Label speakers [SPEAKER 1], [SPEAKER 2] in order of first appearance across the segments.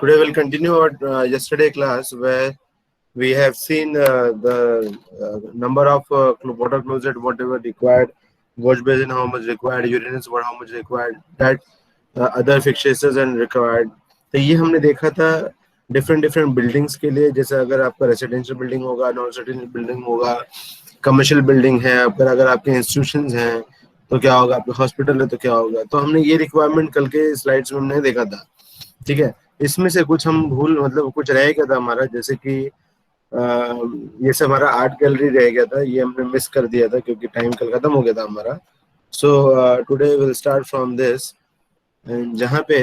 [SPEAKER 1] Today we'll continue our yesterday class where we have seen the number of water closet, whatever required, wash basin, how much required, urinals, what how much required, that other fixtures and required. तो ये हमने देखा था different buildings के लिए, जैसे अगर आपका रेसिडेंशियल बिल्डिंग होगा, नॉन रेसिडेंशियल बिल्डिंग होगा, कमर्शियल बिल्डिंग है, अगर आपके इंस्टीट्यूशंस हैं तो क्या होगा, आपके हॉस्पिटल है तो क्या होगा। तो हमने ये रिक्वायरमेंट कल के स्लाइड्स में हमने देखा था, ठीक है। इसमें से कुछ हम भूल मतलब कुछ रह गया था हमारा, जैसे कि ये सब हमारा आर्ट गैलरी रह गया था, ये हमने मिस कर दिया था क्योंकि टाइम कल खत्म हो गया था हमारा। So today will start from this, जहाँ पे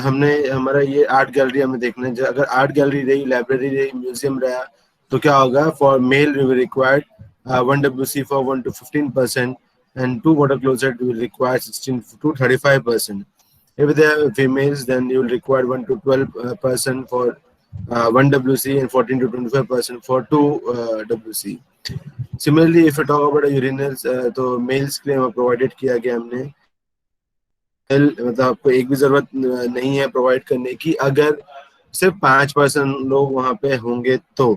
[SPEAKER 1] हमने हमारा ये आर्ट गैलरी हमें देखना है। अगर आर्ट गैलरी रही, लाइब्रेरी रही, म्यूजियम रहा, तो क्या होगा, for male required 1 WC for 1 to 15% and 2 water closet will require 16 to 35%. If they are females, then you will require 1 to 12% for 1 WC and 14 to 25% for 2 WC. Similarly, if you talk about urinals, तो mails के लिए provided किया गया हमने, मतलब आपको एक भी जरूरत नहीं है प्रोवाइड करने की अगर सिर्फ 5% लोग वहाँ पे होंगे तो,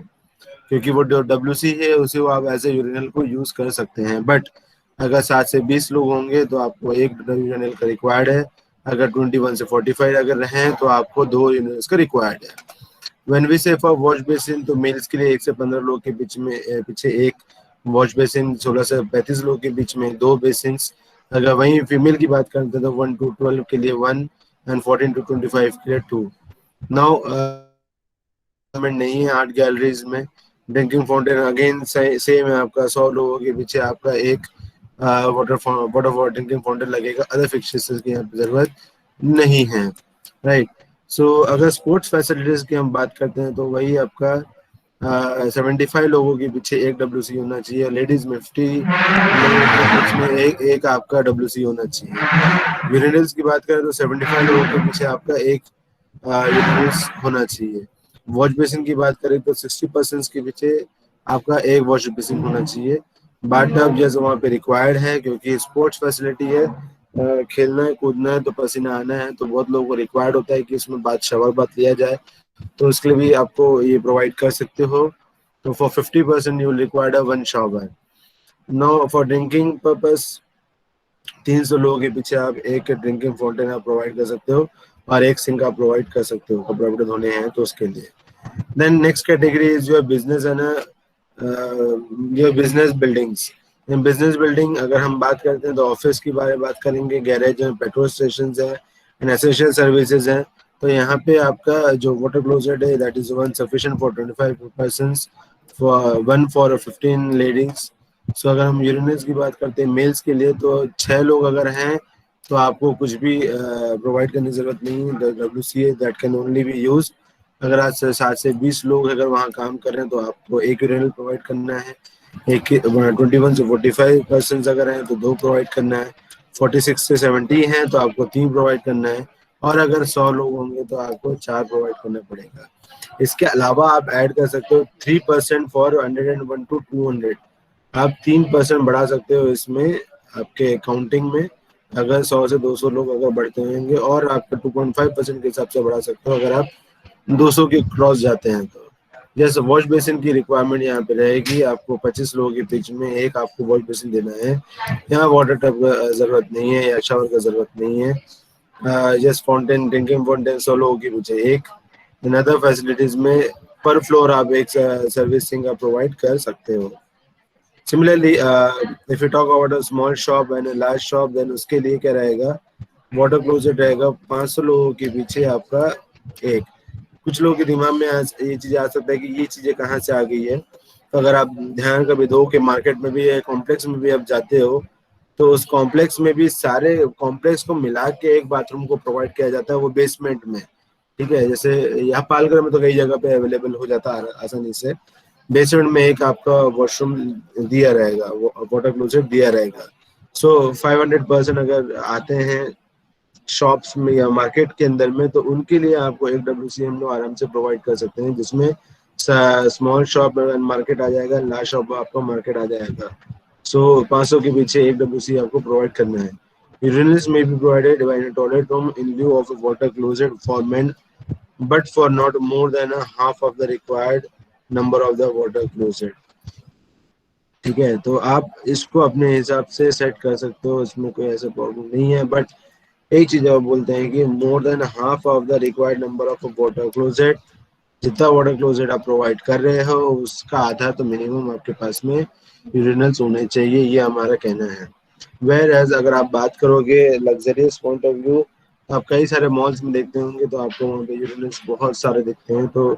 [SPEAKER 1] क्योंकि वो जो WC है उसे वो आप एज ए यूरिनल को यूज कर सकते हैं। बट अगर 7 से 20 लोग होंगे तो आपको एक यूरिनल का रिक्वायर्ड है। अगर 21 से 45 अगर हैं तो आपको 2 यूरिनल्स का रिक्वायर्ड है। व्हेन वी से फॉर वॉश बेसिन, तो मेल्स के लिए 1 से 15 लोग के बीच में पीछे एक वॉश बेसिन, 16 से 35 लोग के बीच में 2 बेसिन। अगर वहीं फीमेल की बात करते हैं तो 1 to 12 के लिए 1 एंड 14 to 25 के लिए 2। नाउ नहीं है आर्ट गैलरीज में। ड्रिंकिंग फाउंटेन अगेन सेम है, आपका 100 लोगों के पीछे आपका एक वाटर ड्रिंकिंग फाउंटेन लगेगा। अदर फिक्सचर्स की यहाँ पे जरूरत नहीं है, राइट। सो अगर स्पोर्ट्स फैसिलिटीज की हम बात करते हैं तो वही आपका 75 लोगों के पीछे एक WC होना चाहिए। लेडीज में 50 लोगों के बीच में एक आपका WC होना चाहिए। यूरिनल्स की बात करें तो 75 लोगों के पीछे आपका एक यूरिनल्स होना चाहिए। वॉश बेसिन की बात करें तो 60% के पीछे आपका एक वॉश बेसिन होना चाहिए। बाथटब जैसे वहाँ पे रिक्वायर्ड है क्योंकि स्पोर्ट्स फैसिलिटी है, खेलना है, कूदना है तो पसीना आना है, तो बहुत लोगों को रिक्वायर्ड होता है कि इसमें शावर बात लिया जाए, तो उसके लिए भी आपको ये प्रोवाइड कर सकते हो। तो for 50% you will required 1 shower. Now for drinking purpose 300 लोगों के पीछे आप एक ड्रिंकिंग फाउंटेन आप प्रोवाइड कर सकते हो और एक सिंक आप प्रोवाइड कर सकते हो, कपड़े वपड़े धोने हैं तो उसके लिए। Then next category is your business है ना, your business buildings. In business building अगर हम बात करते हैं तो ऑफिस की बात करेंगे, गैरेज है, पेट्रोल स्टेशन है एंड एसेंशियल सर्विसेज हैं। तो यहाँ पे आपका जो वाटर क्लोजेट है that is one sufficient for 25 persons, for 1 for 15 ladies. So अगर हम यूरिनल्स की बात करते हैं मेल्स के लिए तो 6 लोग अगर हैं तो आपको कुछ भी प्रोवाइड करने की जरूरत नहीं है। WC that can only B use अगर आज 7 से 20 लोग अगर वहाँ काम कर रहे हैं तो आपको एक यूरिनल प्रोवाइड करना है। 21 से 45% अगर हैं तो 2 प्रोवाइड करना है। 46 से 70 हैं तो आपको 3 प्रोवाइड करना है। और अगर 100 लोग होंगे तो आपको 4 प्रोवाइड करना पड़ेगा। इसके अलावा आप ऐड कर सकते हो 3% फॉर 101 to 200। आप 3% बढ़ा सकते हो इसमें आपके अकाउंटिंग में, अगर 100 से 200 लोग अगर बढ़ते होंगे, और आपका 2.5% के हिसाब से बढ़ा सकते हो अगर आप 200 के क्रॉस जाते हैं तो। जैसे वॉश बेसिन की रिक्वायरमेंट यहाँ पे रहेगी, आपको 25 लोगों के बीच में एक आपको वॉश बेसिन देना है। यहाँ वाटर टब का जरूरत नहीं है या शावर का जरूरत नहीं है। जस्ट फाउंटेन, ड्रिंकिंग फाउंटेन 100 लोगों के पीछे एक। इन अदर फैसिलिटीज में पर फ्लोर आप एक सर्विसिंग आप प्रोवाइड कर सकते हो। Similarly, if you talk about a small shop and a large shop, then उसके लिए क्या रहेगा, वाटर क्लोजेट रहेगा 500 लोगों के पीछे आपका एक। कुछ लोगों के दिमाग में ये चीज आ सकता है कि ये चीजें कहाँ से आ गई है। तो अगर आप ध्यान कभी दो कि मार्केट में भी, कॉम्प्लेक्स में भी आप जाते हो तो उस कॉम्प्लेक्स में भी सारे कॉम्प्लेक्स को मिला के एक बाथरूम को प्रोवाइड किया जाता है वो बेसमेंट में, ठीक है। जैसे यहाँ पालघर में तो कई जगह पे अवेलेबल हो जाता है आसानी से। बेसमेंट में एक आपका वॉशरूम दिया रहेगा, वाटर क्लोजेट दिया रहेगा। सो 500% अगर आते हैं शॉप्स में या मार्केट के अंदर में तो उनके लिए आपको एक WC हम लोग आराम से प्रोवाइड कर सकते हैं, जिसमें स्मॉल शॉप मार्केट आ जाएगा, लार्ज शॉप आपका मार्केट आ जाएगा। सो 500 के पीछे एक WC आपको प्रोवाइड करना है। Urinals may be provided by a toilet room in lieu of a water closet for men but for not more than a half of the required number of the water closet. ठीक है, तो आप इसको अपने हिसाब से set कर सकते हो, इसमें कोई ऐसा प्रॉब्लम नहीं है। बट एक चीज आप बोलते हैं कि more than half of the required number of water closet, जितना वाटर क्लोजेट आप प्रोवाइड कर रहे हो उसका आधा तो मिनिमम आपके पास में यूरिनल्स होने चाहिए, ये हमारा कहना है। वेयर एज अगर आप बात करोगे लग्जरियस पॉइंट ऑफ व्यू, आप कई सारे मॉल्स में देखते होंगे तो आपको वहाँ पे यूरिनल्स बहुत सारे दिखते हैं, तो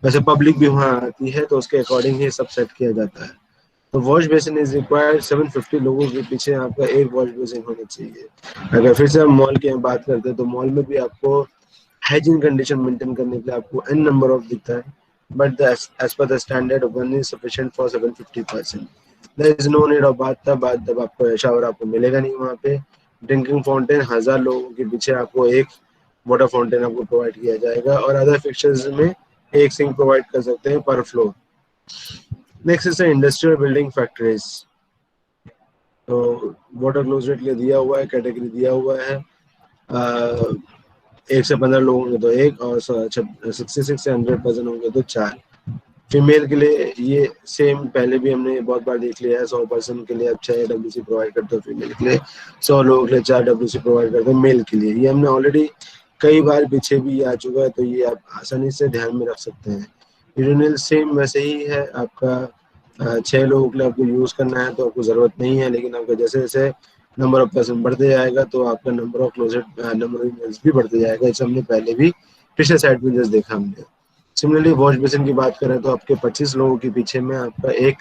[SPEAKER 1] वैसे पब्लिक भी वहाँ आती है तो उसके अकॉर्डिंग ही सब सेट किया जाता है। तो वॉश बेसिन इज रिक्वायर्ड 750 लोगों के पीछे आपका एक वॉश बेसिन होना चाहिए। अगर फिर से हम मॉल की बात करते हैं तो मॉल में भी आपको हाइजीन कंडीशन मेंटेन करने के लिए आपको n नंबर ऑफ दिखता है, but as per the standard one is sufficient for 750%। There is no need of bathtub आपको शावर आपको मिलेगा नहीं वहाँ पे। ड्रिंकिंग फाउंटेन 1000 लोगों के पीछे आपको एक वाटर फाउंटेन आपको प्रोवाइड किया जाएगा, और अदर फिक्चर्स में एक सिंक प्रोवाइड कर सकते हैं पर floor. Next is industrial building factories. तो वाटर क्लोजेट के लिए दिया हुआ है, कैटेगरी दिया हुआ है, 1 से 15 लोग होंगे तो एक, और 66 से 100% होंगे तो 4। फीमेल के लिए ये सेम पहले भी हमने बहुत बार देख लिया है, 100% के लिए आप 6 WC प्रोवाइड करते हो फीमेल के लिए, 100 लोगों के लिए 4 WC प्रोवाइड करते हो मेल के लिए। ये हमने ऑलरेडी कई बार पीछे भी आ चुका है, तो ये आप आसानी से ध्यान में रख सकते हैं। यूरिनल सेम वैसे ही है आपका, 6 लोगों के लिए आपको यूज़ करना है तो आपको ज़रूरत नहीं है, लेकिन आपका जैसे जैसे नंबर ऑफ पर्सन बढ़ते जाएगा तो आपका number of closet number of units भी बढ़ते जाएगा। इसे हमने पहले भी पिछले साइड में जस्ट देखा हमने। सिमिलरली वॉश बेसिन की बात करें तो आपके 25 लोगों के पीछे में आपका एक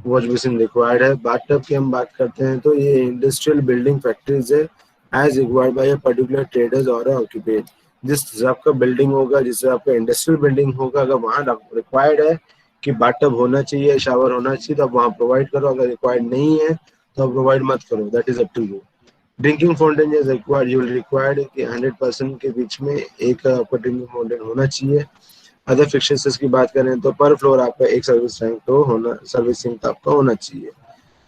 [SPEAKER 1] वॉश बेसिन रिक्वायर्ड है। बाथटब की हम बात करते हैं तो ये इंडस्ट्रियल बिल्डिंग फैक्ट्रीज है, as required by a particular traders और ऑक्यूपेट। जिस हिसाब का बिल्डिंग होगा, जिस हिसाब का इंडस्ट्रियल बिल्डिंग होगा, अगर वहाँ रिक्वायर्ड है कि बाथटब होना चाहिए, शावर होना चाहिए, तो आप वहाँ प्रोवाइड करो। अगर रिक्वायर्ड नहीं है तो आप प्रोवाइड मत करो, that is up to you. Drinking fountain is required, you will required कि 100% के बीच में एक आपका ड्रिंकिंग फाउंटेन होना चाहिए। अदर फिक्सेस की बात करें तो पर फ्लोर आपका एक सर्विस टैंक तो होना, सर्विस सिंक आपका होना चाहिए।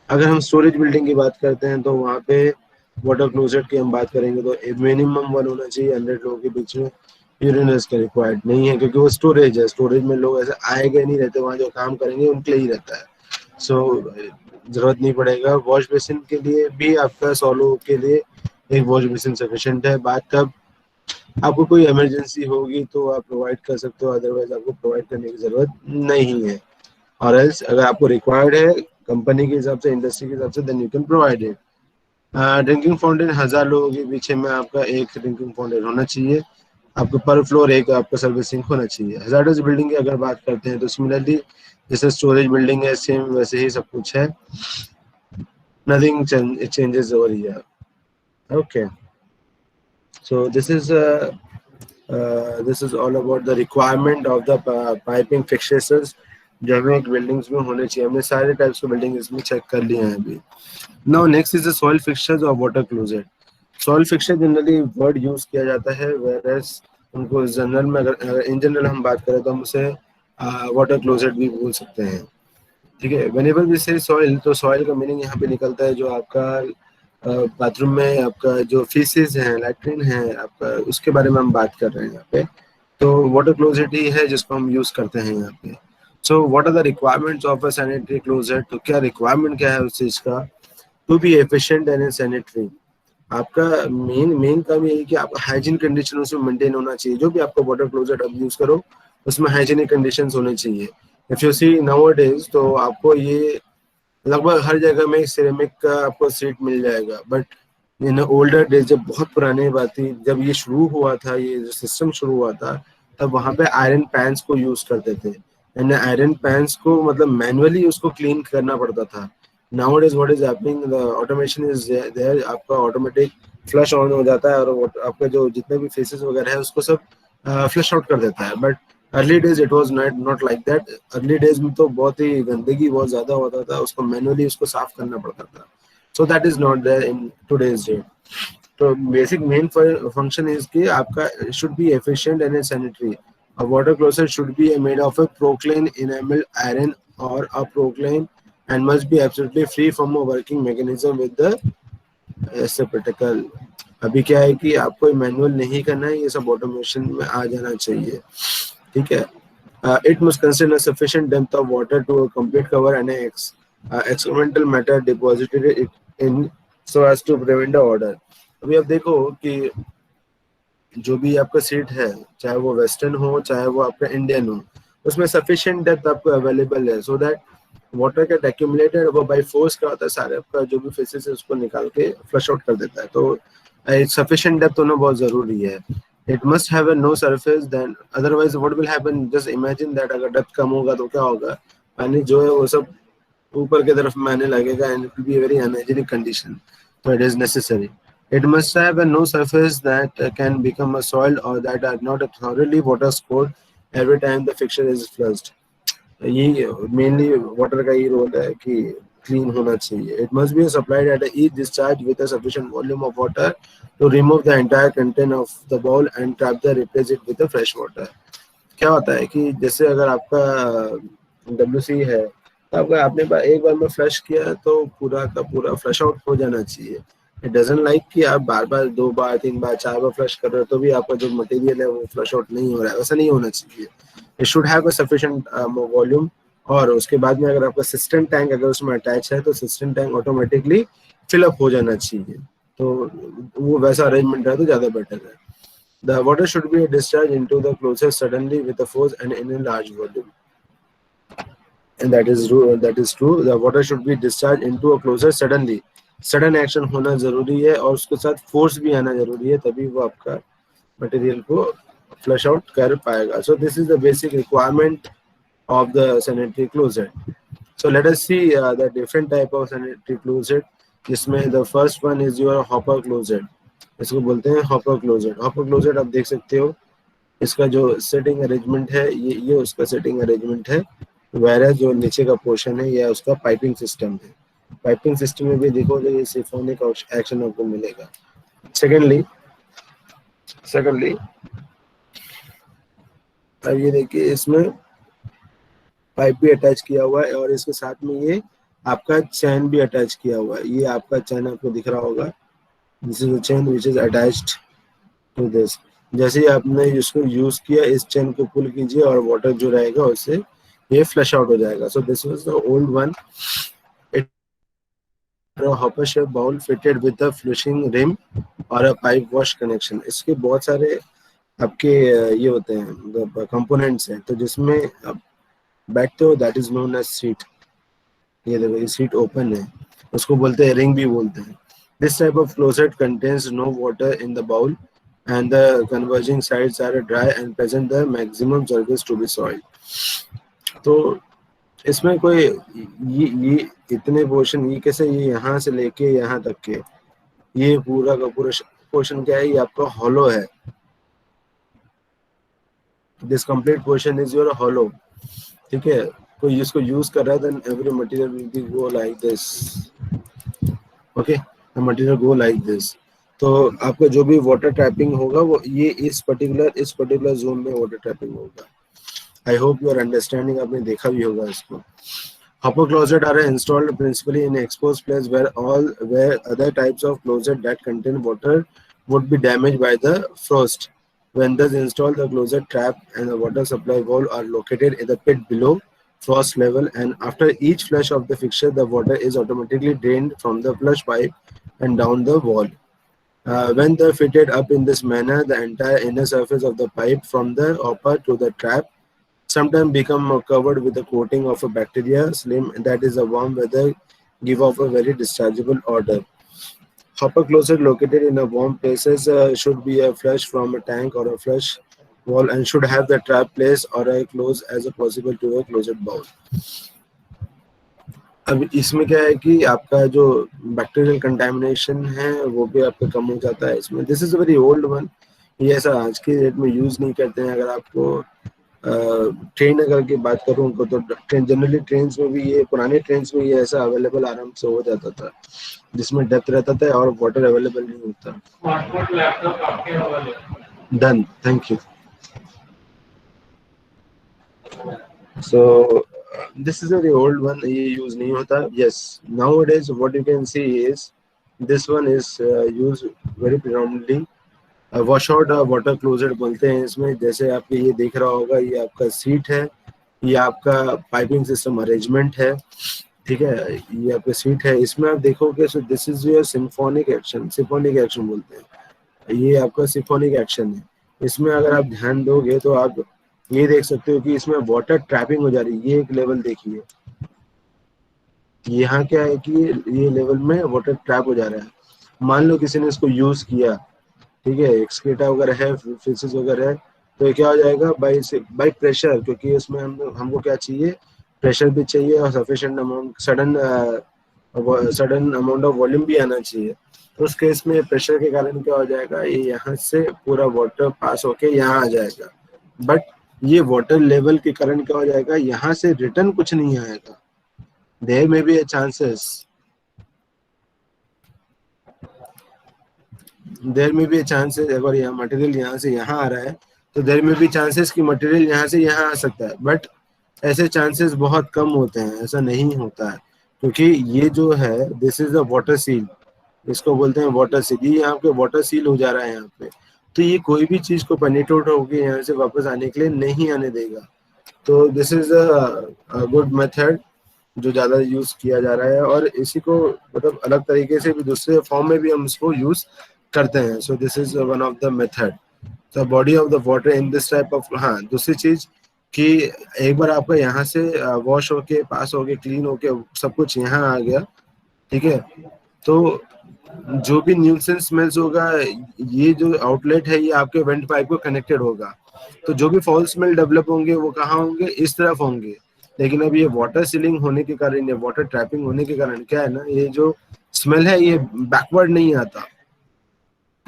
[SPEAKER 1] अगर हम स्टोरेज बिल्डिंग की बात करते हैं तो वहाँ पे वाटर क्लोजेट की हम बात करेंगे तो मिनिमम 1 होना चाहिए 100 लोगों के बीच में। यूरिनल्स का रिक्वायर्ड नहीं है क्योंकि वो स्टोरेज है, स्टोरेज में लोग ऐसे आएंगे नहीं रहते, वहाँ जो काम करेंगे उनके लिए ही रहता है, सो जरूरत नहीं पड़ेगा। वॉश बेसिन के लिए भी आपका 100 लोगों के लिए एक वॉश बेसिन सफिशिएंट है। बात तब आपको कोई इमरजेंसी होगी तो आप प्रोवाइड कर सकते हो, अदरवाइज आपको प्रोवाइड करने की जरूरत नहीं है। और एल्स अगर आपको रिक्वायर्ड है कंपनी के हिसाब से, इंडस्ट्री के हिसाब से, then you can provide it. Drinking fountain 1000 लोगों के पीछे में आपका एक ड्रिंकिंग फाउंटेन होना चाहिए। आपको पर फ्लोर एक आपका सर्विस सिंक होना चाहिए। हजार्डस बिल्डिंग की अगर बात करते हैं तो सिमिलरली जैसे स्टोरेज बिल्डिंग है सेम वैसे ही सब कुछ है, nothing changes over here. Okay, so this is all about the requirement of the piping fixtures जो हमें एक बिल्डिंग्स में होने चाहिए। हमने सारे टाइप्स के बिल्डिंग इसमें चेक कर लिए हैं अभी। Now next is the soil fixtures और water closet. Soil fixture generally word use किया जाता है, वेयरएज उनको जनरल में अगर इन जनरल हम बात करें तो हम उसे वाटर क्लोजेट भी बोल सकते हैं। ठीक है, व्हेनेवर वी से सॉइल, तो सॉइल का मीनिंग यहाँ पे निकलता है जो आपका बाथरूम में आपका जो फीसेस है, लैट्रिन है आपका, उसके बारे में हम बात कर रहे हैं यहाँ पे। तो वाटर क्लोजेट ही है जिसको हम यूज करते हैं यहाँ पे। So what are the requirements of a sanitary closet, तो क्या रिक्वायरमेंट क्या है उस चीज का? To be efficient and sanitary. आपका मेन काम ये है कि आपका हाइजीन कंडीशन उसमें मेंटेन होना चाहिए। जो भी आपका वाटर क्लोजेट आप यूज करो उसमें हाइजीनिक कंडीशंस होने चाहिए। इफ यू सी नाउअडेज तो आपको ये लगभग हर जगह में सिरेमिक का आपको सीट मिल जाएगा, बट इन ओल्डर डेज, जब बहुत पुरानी बात थी, जब ये शुरू हुआ था, ये जो सिस्टम शुरू हुआ था, तब वहाँ पे आयरन पैन्स को यूज करते थे। एंड आयरन पैन्स को मतलब मैनुअली उसको क्लीन करना पड़ता था। Nowadays what is happening, the automation is there, आपका ऑटोमेटिक फ्लश ऑन हो जाता है और आपका जो जितने भी फेसेस वगैरह है उसको सब फ्लश आउट कर देता है। But early days it was not like that. Early days में तो बहुत ही गंदगी बहुत ज्यादा होता था, उसको मैनुअली उसको साफ करना पड़ता था। So that is not there in today's day. तो बेसिक मेन फंक्शन इज कि आपका should be efficient and sanitary. A water closet should be made of a Proclaim enameled iron or a Proclaim, and must be absolutely free from a working mechanism with the receptacle. अभी क्या है कि आपको manual नहीं करना है, ये सब ऑटोमेशन में आ जाना चाहिए, ठीक है। It must contain a sufficient depth of water to complete cover any excremental matter deposited in so as to prevent the odor. अभी आप देखो कि जो भी आपका सीट है, चाहे वो वेस्टर्न हो चाहे वो आपका इंडियन हो, उसमें सफिशिएंट डेप्थ आपको अवेलेबल है so that water get accumulated, वो बाय फोर्स क्या होता है, सारे आपका जो भी फेसेस है उसको निकाल के फ्लश आउट कर देता है। तो सफिशिएंट डेप्थ होना बहुत जरूरी है। It must have a no surface, then otherwise what will happen, just imagine that अगर डेप्थ कम होगा तो क्या होगा, पानी जो है वो सब ऊपर की तरफ में आने लगेगा and it will be very unhygienic condition. So it is necessary. It must have a no surface that can become a soil or that are not thoroughly water scored every time the fixture is flushed. ये mainly water का ये role है कि clean होना चाहिए। It must be supplied at each discharge with a sufficient volume of water to remove the entire content of the bowl and trap the replace it with fresh water. क्या होता है कि जैसे अगर आपका WC है तो आपका आपने एक बार में फ्लश किया तो पूरा का पूरा फ्लश आउट हो जाना चाहिए। इट डजंट लाइक कि आप बार बार 2 बार 3 बार 4 बार फ्लश कर रहे हो तो भी आपका जो मटेरियल है वो फ्लश आउट नहीं हो रहा है, वैसा नहीं होना चाहिए। It should have a sufficient volume. और उसके बाद में अगर आपका सिस्टम टैंक अगर उसमें अटैच है तो सिस्टम टैंक ऑटोमेटिकली फिलअप हो जाना चाहिए। तो वो वैसा अरेंजमेंट है तो ज़्यादा बेटर है। The water should be discharged into the closest suddenly with a force and in a large volume. And that is true. The water should be discharged into a closer suddenly. Sudden action होना जरूरी है और उसके साथ force भी आना जरूरी है, तभी वो आपका मटेरियल को फ्लश आउट कर पाएगा। So this is the basic requirement of the sanitary closet. So let us see the different type of sanitary closet. जिसमें the first one is your hopper closet. इसको बोलते हैं हॉपर क्लोजेट। हॉपर क्लोजेट आप देख सकते हो, इसका जो सेटिंग अरेंजमेंट है ये उसका सेटिंग अरेंजमेंट है। वैरस जो नीचे का पोर्शन है यह उसका पाइपिंग सिस्टम है। पाइपिंग सिस्टम में भी देखो तो ये सिफोनिक एक्शन आपको मिलेगा। सेकेंडली अब ये देखिए, इसमें पाइप भी अटैच किया हुआ है और इसके साथ में ये आपका चैन भी अटैच किया हुआ है। ये आपका चैन आपको दिख रहा होगा, this is the chain which is attached to this. जैसे ही आपने इसको यूज किया, इस चेन को पुल कीजिए और वाटर जो रहेगा उससे ये फ्लश आउट हो जाएगा। So this was the old one. It hopper shape bowl fitted with the flushing rim और अ पाइप वॉश कनेक्शन। इसके बहुत सारे आपके ये होते हैं कंपोनेंट्स हैं, तो जिसमें आप बैठते हो that is known as seat. ये देखो ये सीट ओपन है, उसको बोलते हैं रिंग भी बोलते हैं। This type of closet contains no water in the bowl and the converging sides are dry and present the maximum surface to be soil. तो इसमें कोई ये इतने पोर्शन ये कैसे, ये यहाँ से लेके यहाँ तक के ये पूरा का पूरा पोर्शन क्या है, ये आपका हॉलो है। This complete portion is your hollow, ठीक है। कोई इसको यूज कर रहा है then every material will be go like this, okay, the material go like this. तो आपका जो भी वाटर ट्रैपिंग होगा वो ये इस पर्टिकुलर जोन में वाटर ट्रैपिंग होगा। I hope you are understanding, आपने देखा भी होगा इसको। Hopper closet are installed principally in exposed place where other types of closet that contain water would be damaged by the frost. When thus installed, the closet trap and the water supply valve are located in the pit below frost level, and after each flush of the fixture, the water is automatically drained from the flush pipe and down the wall. When they're fitted up in this manner, the entire inner surface of the pipe from the hopper to the trap sometimes become covered with a coating of a bacteria slim that is a warm weather give off a very dischargeable odor. Hopper closet located in a warm places should be a flush from a tank or a flush wall and should have the trap place or a close as a possible to a closet bowl. अब इसमें क्या है कि आपका जो bacterial contamination है वो भी आपका कम हो जाता है इसमें। This is a very old one, ये ऐसा आज की डेट में यूज नहीं करते हैं। अगर आपको ट्रेन अगर की बात करूँ उनको तो ट्रेन जनरली ट्रेन में भी ये पुराने ट्रेन में ये ऐसा अवेलेबल आराम से हो जाता था, जिसमें डेप्थ रहता था और वाटर अवेलेबल नहीं होता। Done, thank you. So this is a very old one, ये use नहीं होता। Yes, nowadays what you can see is this one is used very predominantly wash out water closet बोलते हैं इसमें। जैसे आपके ये देख रहा होगा, ये आपका सीट है, ये आपका पाइपिंग सिस्टम अरेंजमेंट है, ठीक है, ये आपका सीट है। इसमें आप देखोगे सो this is your symphonic action, symphonic action बोलते हैं, ये आपका सिम्फोनिक एक्शन है। इसमें अगर आप ध्यान दोगे तो आप ये देख सकते हो कि इसमें वाटर ट्रैपिंग हो जा रही है। ये एक लेवल देखिए, यहाँ क्या है कि ये लेवल में वाटर ट्रैप हो जा रहा है। मान लो किसी ने इसको यूज किया, ठीक है, एक्सकेटा वगैरह है, फिल्सेस वगैरह है, तो ये क्या हो जाएगा, बाई प्रेशर, क्योंकि उसमें हमको क्या चाहिए, प्रेशर भी चाहिए और sufficient amount, sudden amount of volume भी आना चाहिए। तो उस केस में प्रेशर के कारण क्या हो जाएगा, ये यहाँ से पूरा वाटर पास होके यहाँ आ जाएगा। बट ये वाटर लेवल के कारण क्या हो जाएगा, यहाँ से रिटर्न कुछ नहीं आएगा। देयर में बी ए चांसेस, देयर में भी चांसेस, अगर यहाँ मटेरियल यहाँ से यहाँ आ रहा है तो देयर में भी चांसेस कि मटेरियल यहाँ से यहाँ आ सकता है। बट ऐसे चांसेस बहुत कम होते हैं, ऐसा नहीं होता है, क्योंकि ये जो है this is the water seal, इसको बोलते हैं वाटर सील। ये यहाँ पे वाटर सील हो जा रहा है यहाँ पे, तो ये कोई भी चीज को पेनिट्रेट होके यहाँ से वापस आने के लिए नहीं आने देगा। तो this is a good method जो ज़्यादा यूज किया जा रहा है, और इसी को मतलब अलग तरीके से भी दूसरे फॉर्म में भी हम इसको यूज करते हैं। सो this is one of the method, the body of the water in this type of. हाँ, दूसरी चीज कि एक बार आपका यहाँ से वॉश होके पास होके क्लीन होके सब कुछ यहाँ आ गया, ठीक है, तो जो भी न्यूसेंस स्मेल्स होगा, ये जो आउटलेट है ये आपके वेंट पाइप को कनेक्टेड होगा, तो जो भी फॉल स्मेल डेवलप होंगे वो कहाँ होंगे, इस तरफ होंगे। लेकिन अब ये वाटर सीलिंग होने के कारण या वाटर ट्रैपिंग होने के कारण क्या है ना, ये जो स्मेल है ये बैकवर्ड नहीं आता,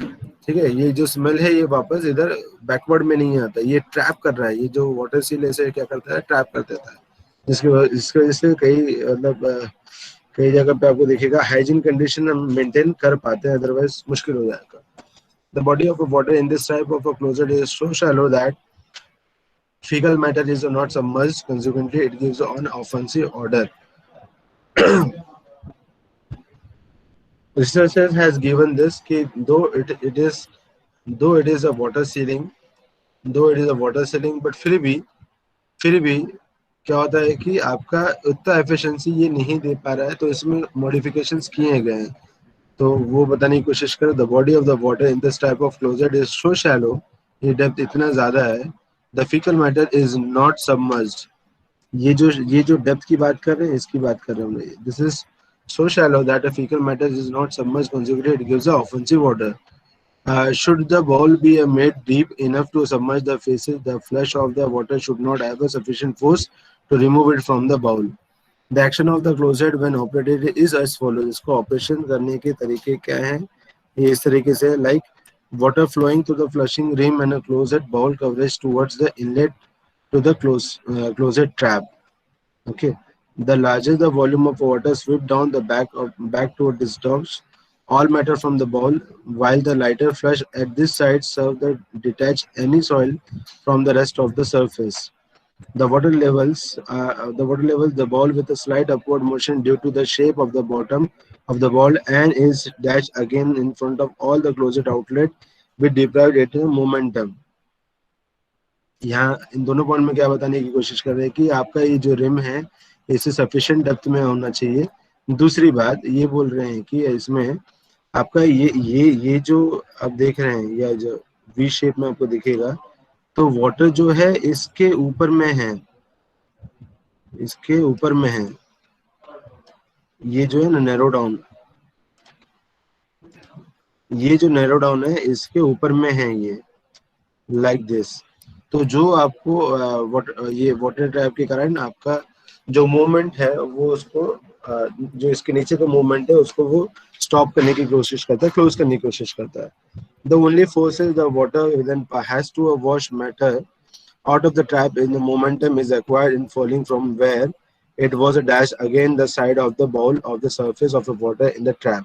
[SPEAKER 1] ठीक है, ये जो स्मेल है ये वापस इधर बैकवर्ड में नहीं आता, ये ट्रैप कर रहा है। ये जो वाटर सील ऐसे क्या करता है, ट्रैप कर देता है, जिसकी वजह से कई मतलब कई जगह पे आपको दिखेगा हाइजीन कंडीशन हम मेंटेन कर पाते हैं, अदरवाइज मुश्किल हो जाएगा। The body of water in this type of closet is so shallow that fecal matter is not submerged, consequently it gives an offensive odor. Researchers has given this कि though it is a water sealing, though it is a water sealing, but फिर भी क्या होता है कि आपका उतना efficiency ये नहीं दे पा रहा है, तो इसमें मॉडिफिकेशंस किए गए हैं, तो वो बताने की कोशिश करें। The body of the water in this type of closet is so shallow, ये डेप्थ इतना ज्यादा है, the faecal matter is not submerged. ये जो डेप्थ की बात कर रहे हैं इसकी बात कर रहे हैं, this is so shallow that a fecal matter is not submerged consequently it gives a offensive odor. Should the bowl be made deep enough to submerge the faces, the flush of the water should not have a sufficient force to remove it from the bowl. The action of the closet when operated is as follows. इसको operation करने के तरीके क्या हैं, ये इस तरीके से, like water flowing through the flushing rim and a closet bowl coverage towards the inlet to the closet trap. Okay, the larger the volume of water sweep down the back toward this dogs all matter from the bowl, while the lighter flush at this side serve to detach any soil from the rest of the surface. The ball with a slight upward motion due to the shape of the bottom of the ball and is dashed again in front of all the closet outlet with deprived it momentum. यहाँ इन दोनों point में क्या बताने की कोशिश कर रहे हैं कि आपका ये जो रिम है इसे सफिशिएंट डेप्थ में होना चाहिए। दूसरी बात ये बोल रहे हैं कि इसमें आपका ये जो आप देख रहे हैं, या जो वी शेप में आपको दिखेगा, तो वाटर जो है इसके ऊपर में है, इसके ऊपर में है, ये जो है ना नैरो डाउन, ये जो नैरो डाउन है इसके ऊपर में है ये, लाइक दिस। तो जो आपको ये वाटर ट्रैप के कारण आपका जो मूवमेंट है वो उसको जो इसके नीचे का मूवमेंट है उसको वो स्टॉप करने की कोशिश करता है, क्लोज करने की कोशिश करता है। The only forces the water then has to wash matter out of the trap in the momentum is acquired in falling from where it was a dash again the side of the bowl of the surface of the water in the trap.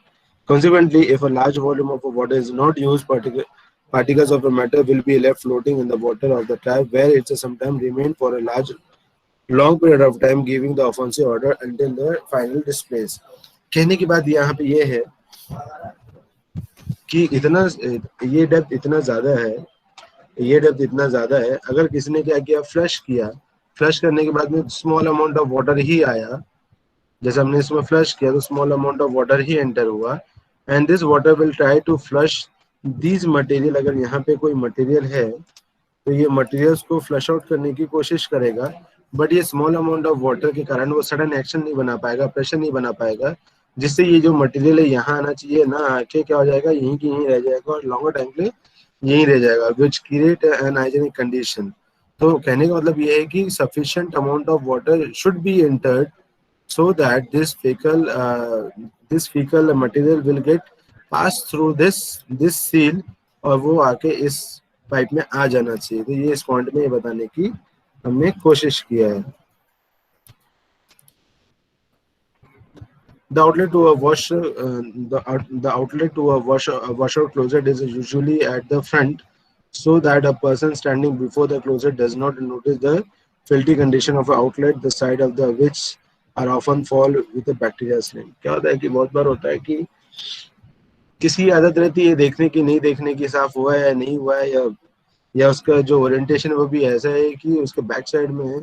[SPEAKER 1] Consequently, if a large volume of water is not used, particles of the matter will be left floating in the water of the trap where it sometimes remain for a long period of time, giving the offensive order until the final displays. कहने की बात यहाँ पे ये है कि इतना ये डेप्थ इतना ज्यादा है, ये डेप्थ इतना ज्यादा है, अगर किसी ने क्या किया, फ्लश किया, फ्लश करने के बाद में स्मॉल अमाउंट ऑफ वाटर ही आया, जैसे हमने इसमें फ्लश किया तो स्मॉल अमाउंट ऑफ वाटर ही एंटर हुआ, and this water will try to flush this material. अगर यहाँ पे कोई मटेरियल है तो ये मटेरियल्स को फ्लश आउट करने की कोशिश करेगा, बट ये स्मॉल अमाउंट ऑफ वाटर के कारण वो सडन एक्शन नहीं बना पाएगा, प्रेशर नहीं बना पाएगा, जिससे ये जो मटेरियल है यहाँ आना चाहिए ना आके क्या हो जाएगा, यहीं की यहीं रह जाएगा और लॉन्गर टाइम के लिए यहीं रह जाएगा, which create an hygienic condition. तो कहने का मतलब ये है कि sufficient amount of water should be entered so that this fecal material will get pass through this seal और वो आके इस पाइप में आ जाना चाहिए। तो ये इस पॉइंट में ये बताने की हमने कोशिश किया है। The outlet to a washer, the outlet to a washer closet is usually at the front, so that a person standing before the closet does not notice the filthy condition of an outlet, the side of the which are often fall with a bacteria stain. क्या होता है कि बहुत बार होता है कि किसी की आदत रहती है देखने की, नहीं देखने की साफ हुआ है या नहीं हुआ है, या उसका जो ओरिएंटेशन वो भी ऐसा है कि उसके बैक साइड में है,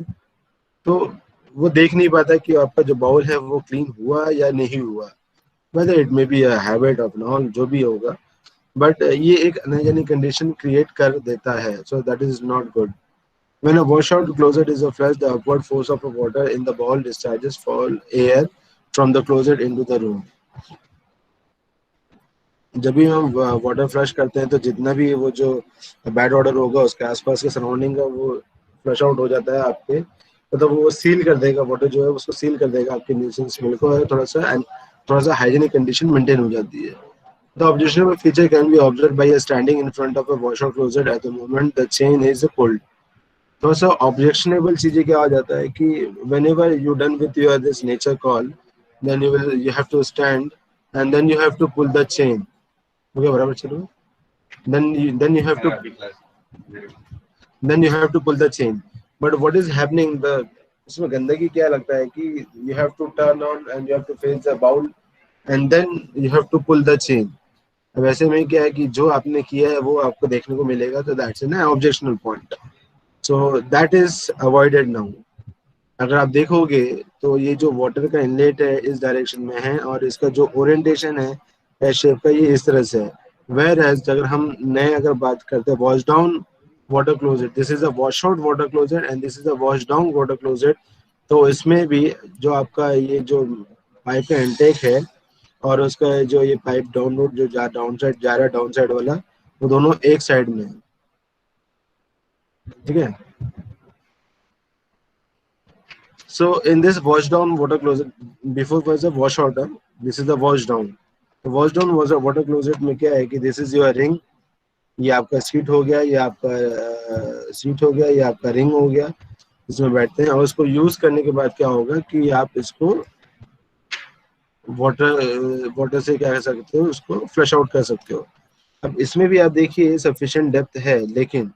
[SPEAKER 1] तो वो देख नहीं पाता कि आपका जो बाउल है वो क्लीन हुआ या नहीं हुआ, whether it may be a habit of all, जो भी होगा, बट ये एक अनहाइजेनिक कंडीशन क्रिएट कर देता है, so that is not good. When a washout closet is flushed, the upward force of water in the bowl discharges foul air from the closet into the room. जब भी हम water flush करते हैं तो जितना भी वो जो बैड ऑर्डर होगा उसके आसपास के सराउंडिंग का वो फ्लश आउट हो जाता है आपके, मतलब वो सील कर देगा, वाटर जो है उसको सील कर देगा आपके न्यूसेंस स्मेल को, थोड़ा सा हाइजीनिक कंडीशन मेंटेन हो जाती है। The objectionable feature can be observed by standing in front of a washout closet at the moment the chain is pulled. थोड़ा सा ऑब्जेक्शनेबल चीजें क्या आ जाता है कि whenever you done with your this nature call, then you have to stand and then you have to pull the chain. Okay, बराबर चलो। Then you have to pull the chain. But what is happening? इसमें गंदगी क्या लगता है कि you have to turn on and you have to face the bowl and then you have to pull the chain. अब ऐसे में क्या है कि जो आपने किया है वो आपको देखने को मिलेगा, तो that's an objectional point, so that is avoided now. अगर आप देखोगे तो ये जो वाटर का इनलेट है इस डायरेक्शन में है और इसका जो ओरिएंटेशन है एस शेप का ये इस तरह से है, वेयर एज अगर हम नए अगर बात करते हैं wash down water closet, this is a wash out water closet and this is a wash down water closet, तो इसमें भी जो आपका ये जो पाइप का इनटेक है और उसका जो ये पाइप डाउनलोड जो डाउन साइड जा रहा है, डाउन साइड वाला, वो दोनों एक साइड में है, ठीक है। So in this wash down water closet, before was a wash out, this is the wash down. The wash down was a water closet में क्या है कि this is your ring, ये आपका सीट हो गया, ये आपका सीट हो गया, ये आपका रिंग हो गया, इसमें बैठते हैं और उसको यूज करने के बाद क्या होगा कि आप इसको वाटर से क्या कर सकते हो, उसको फ्लश आउट कर सकते हो। अब इसमें भी आप देखिए सफिशिएंट डेप्थ है, लेकिन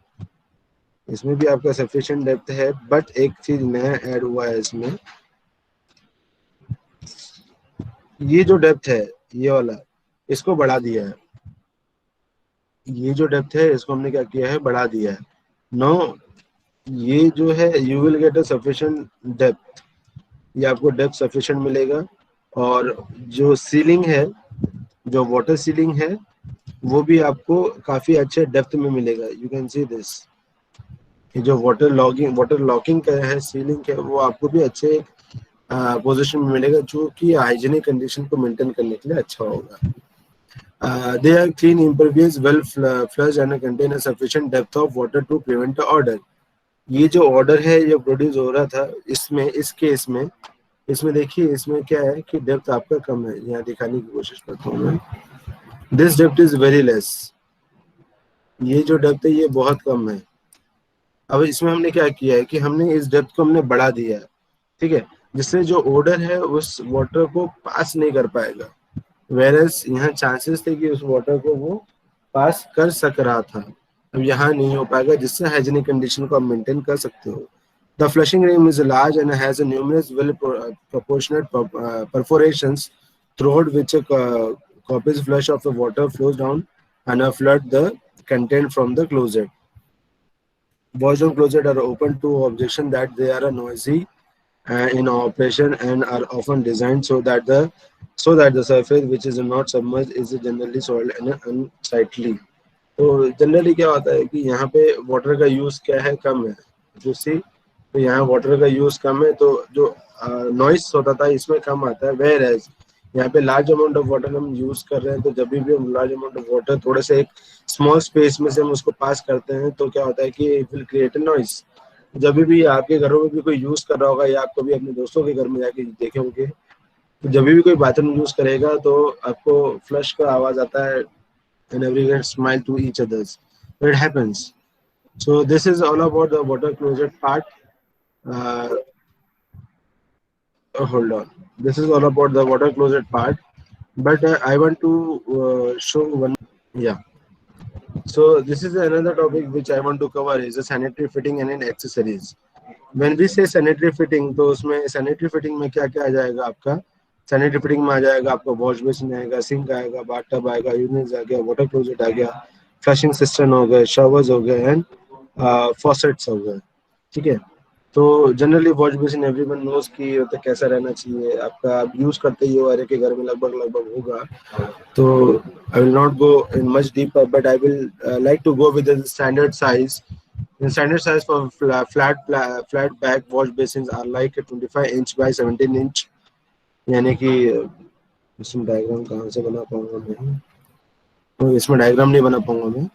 [SPEAKER 1] इसमें भी आपका सफिशिएंट डेप्थ है, बट एक चीज नया ऐड हुआ है इसमें, ये जो डेप्थ है ये वाला, इसको बढ़ा दिया है, ये जो डेप्थ है इसको हमने क्या किया है, बढ़ा दिया है। नो, ये जो है you will get a sufficient depth, ये आपको डेप्थ सफिशिएंट मिलेगा, और जो सीलिंग है, जो वाटर सीलिंग है, वो भी आपको काफी अच्छे डेप्थ में मिलेगा। यू कैन सी दिस, ये जो वाटर लॉकिंग का है सीलिंग है, वो आपको भी अच्छे पोजीशन में मिलेगा, जो कि हाइजीनिक कंडीशन को मेंटेन करने के लिए अच्छा होगा। They are clean, impervious, well flushed and contain a sufficient depth of water to prevent the odor. ये जो ऑर्डर है ये प्रोड्यूस हो रहा था इसमें, इस केस में, इसमें देखिए इसमें क्या है कि डेप्थ आपका कम है, यहाँ दिखाने की कोशिश करता हूँ मैं। This depth is very less, ये जो डेप्थ है ये बहुत कम है। अब इसमें हमने क्या किया है कि हमने इस डेप्थ को हमने बढ़ा दिया है, ठीक है, जिससे जो ऑर्डर है उस वाटर को पास नहीं कर पाएगा, वेरस यहाँ चांसेस थे कि उस वाटर को वो पास कर सक रहा था, अब यहाँ नहीं हो पाएगा, जिससे हाइजीनिक कंडीशन को आप मेंटेन कर सकते हो। The flushing rim is large and has a numerous well proportionate perforations throughout which a copious flush of the water flows down and flood the content from the closet. Washroom closet are open to objection that they are noisy in operation and are often designed so that the surface which is not submerged is generally soiled and unsightly. तो generally क्या होता है कि यहाँ पे water का use क्या है, कम है। जो सी तो यहाँ वाटर का यूज कम है, तो जो नॉइस होता था इसमें कम आता है। वेयर एज यहाँ पे लार्ज अमाउंट ऑफ वाटर हम यूज कर रहे हैं, तो जब भी हम लार्ज अमाउंट ऑफ वाटर थोड़े से एक स्मॉल स्पेस में से हम उसको पास करते हैं, तो क्या होता है कि इट विल क्रिएट नॉइस। जब भी आपके घरों में भी कोई यूज कर रहा होगा या आप कभी अपने दोस्तों के घर में जाके देखे होंगे, तो जब भी कोई बाथरूम यूज करेगा तो आपको फ्लश का आवाज आता है and everyone smile to each others. It happens. So this is all about the water closet part. Uh, hold on. This is all about the water closet part. But I want to show one. Yeah. So this is another topic which I want to cover is the sanitary fitting and in accessories. When we say sanitary fitting, तो उसमें sanitary fitting में क्या क्या आ जाएगा आपका? Sanitary fitting में आ जाएगा आपका वॉश बेसिन आएगा, सिंक आएगा, बाथटब आएगा, यूनिट्स आ गया, वाटर क्लोजेट आ गया, फ्लशिंग सिस्टम हो गए, शावर्स हो गए एंड फॉसेट्स हो गए। ठीक है, तो generally wash basin everyone knows कि तो कैसा रहना चाहिए आपका, आप यूज करते ही हो, हर एक के घर में लगभग लगभग होगा। तो I will not go in much deeper, but I will like to go with the standard size. The standard size for flat back wash basins are like 25 inch by 17 inch, यानी कि इसमें डायग्राम कहाँ से बना पाऊंगा मैं, तो इसमें डायग्राम नहीं बना पाऊंगा मैं।